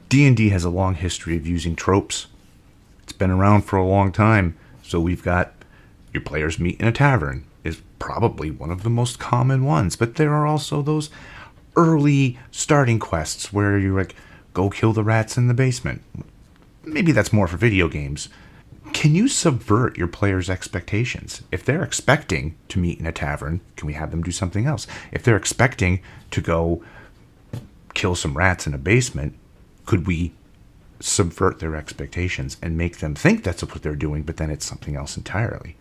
D&D has a long history of using tropes. It's been around for a long time. So we've got your players meet in a tavern is probably one of the most common ones, but there are also those early starting quests where you're like, go kill the rats in the basement. Maybe that's more for video games. Can you subvert your players' expectations? If they're expecting to meet in a tavern, can we have them do something else? If they're expecting to go kill some rats in a basement, could we subvert their expectations and make them think that's what they're doing, but then it's something else entirely?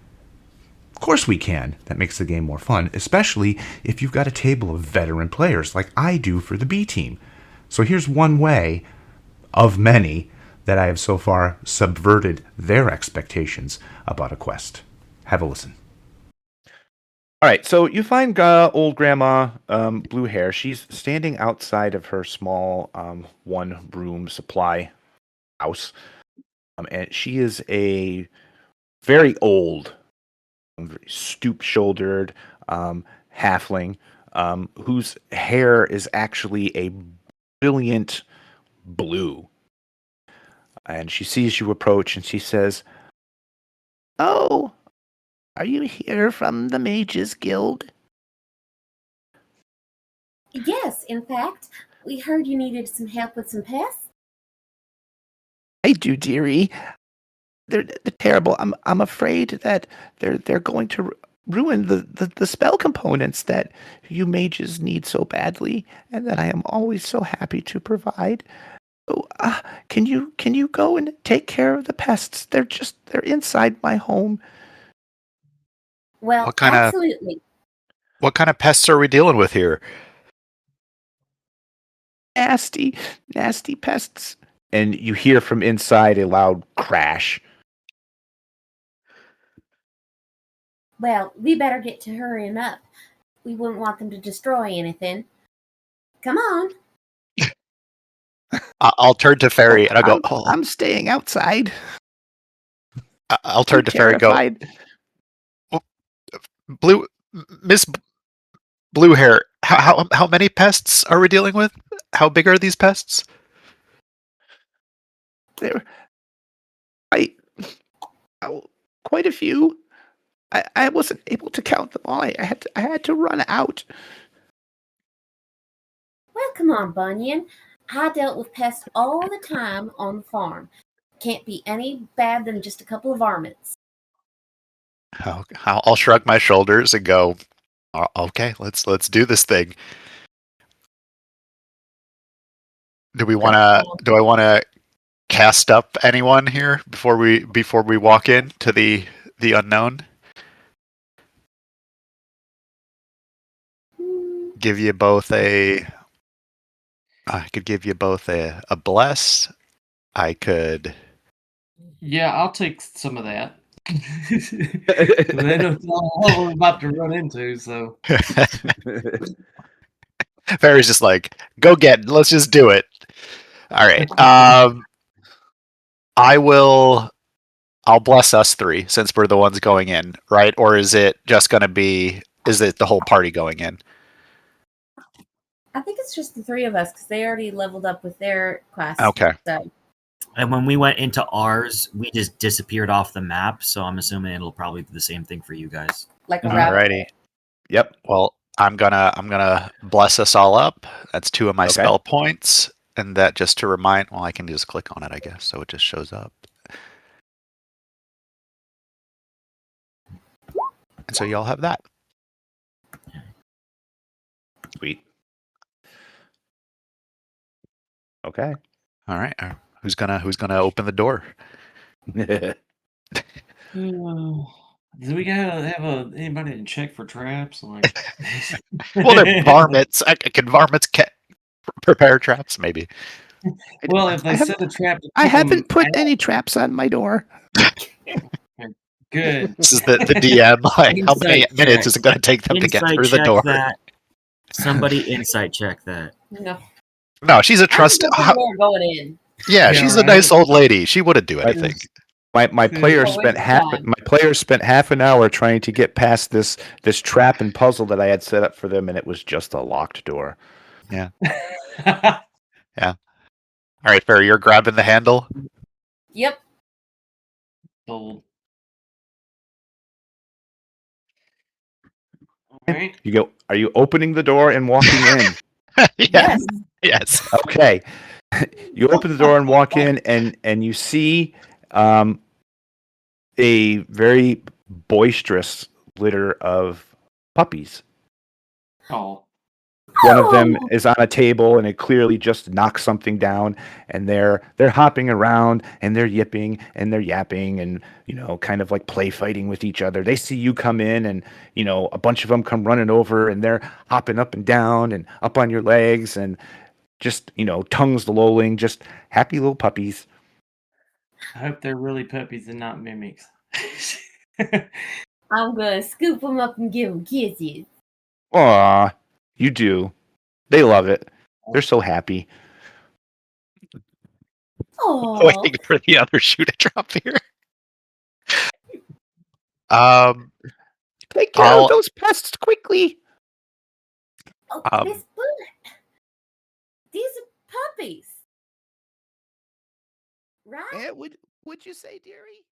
Of course we can. That makes the game more fun, especially if you've got a table of veteran players like I do for the B team. So here's one way of many that I have so far subverted their expectations about a quest. Have a listen. All right, so you find old Grandma Blue Hair. She's standing outside of her small one-room supply house, and she is a very old, stoop-shouldered halfling whose hair is actually a brilliant blue. And she sees you approach, and she says, "Oh, are you here from the Mages Guild?" Yes, in fact, we heard you needed some help with some pests. I do, dearie. They're terrible. I'm afraid that they're going to ruin the spell components that you mages need so badly, and that I am always so happy to provide. So, can you go and take care of the pests? They're inside my home. Well, absolutely. What kind of pests are we dealing with here? Nasty pests. And you hear from inside a loud crash. Well, we better get to hurrying up. We wouldn't want them to destroy anything. Come on. I'll turn to Fairy and I'll go, I'm staying outside. I'll turn to Fairy and go, Miss Blue Hair, how many pests are we dealing with? How big are these pests? They're quite a few. I wasn't able to count them all. I had to run out. Well, come on, Bunyan. I dealt with pests all the time on the farm. Can't be any bad than just a couple of varmints. I'll shrug my shoulders and go, okay, let's do this thing. Do I want to cast up anyone here before we walk in to the unknown? Give you both I could give you both a bless. I could. Yeah, I'll take some of that. They don't know what we're about to run into, so. Fairy's just like, go get it. Let's just do it. All right. I'll bless us three since we're the ones going in, right? Or is it just going to be, is it the whole party going in? I think it's just the three of us because they already leveled up with their class. Okay. So. And when we went into ours, we just disappeared off the map, so I'm assuming it'll probably be the same thing for you guys. Like a rabbit. Alrighty. Yep. Well, I'm gonna bless us all up. That's 2 of my spell points, and that just to remind. Well, I can just click on it, I guess, so it just shows up. And so you all have that. Sweet. Okay. All right. Who's gonna open the door? Do we gotta have anybody to check for traps? Like, well, they're varmints. Can varmints prepare traps? Maybe. Well, if they set a trap, I haven't put any traps on my door. Good. This is the DM. Like, how many minutes is it going to take them to get through the door? That. Somebody insight check that. No, she's a trusted. Going in. Yeah, she's a nice old lady. She wouldn't do anything. My players spent half an hour trying to get past this trap and puzzle that I had set up for them, and it was just a locked door. Yeah. Yeah. All right, Fair, you're grabbing the handle. Yep. Bold. All right. You go. Are you opening the door and walking in? Yes. Yes. Okay. You open the door and walk in, and you see a very boisterous litter of puppies. Oh. One of them Oh. is on a table, and it clearly just knocks something down. And they're hopping around, and they're yipping, and they're yapping, and kind of like play fighting with each other. They see you come in, and a bunch of them come running over, and they're hopping up and down and up on your legs, and just tongues lolling, just happy little puppies. I hope they're really puppies and not mimics. I'm gonna scoop them up and give them kisses. Aw, you do. They love it. They're so happy. Oh. Waiting for the other shoe to drop here. Take care I'll- of those pests quickly. Oh, Um, Miss Bullet. These are puppies. Right? Would you say, dearie?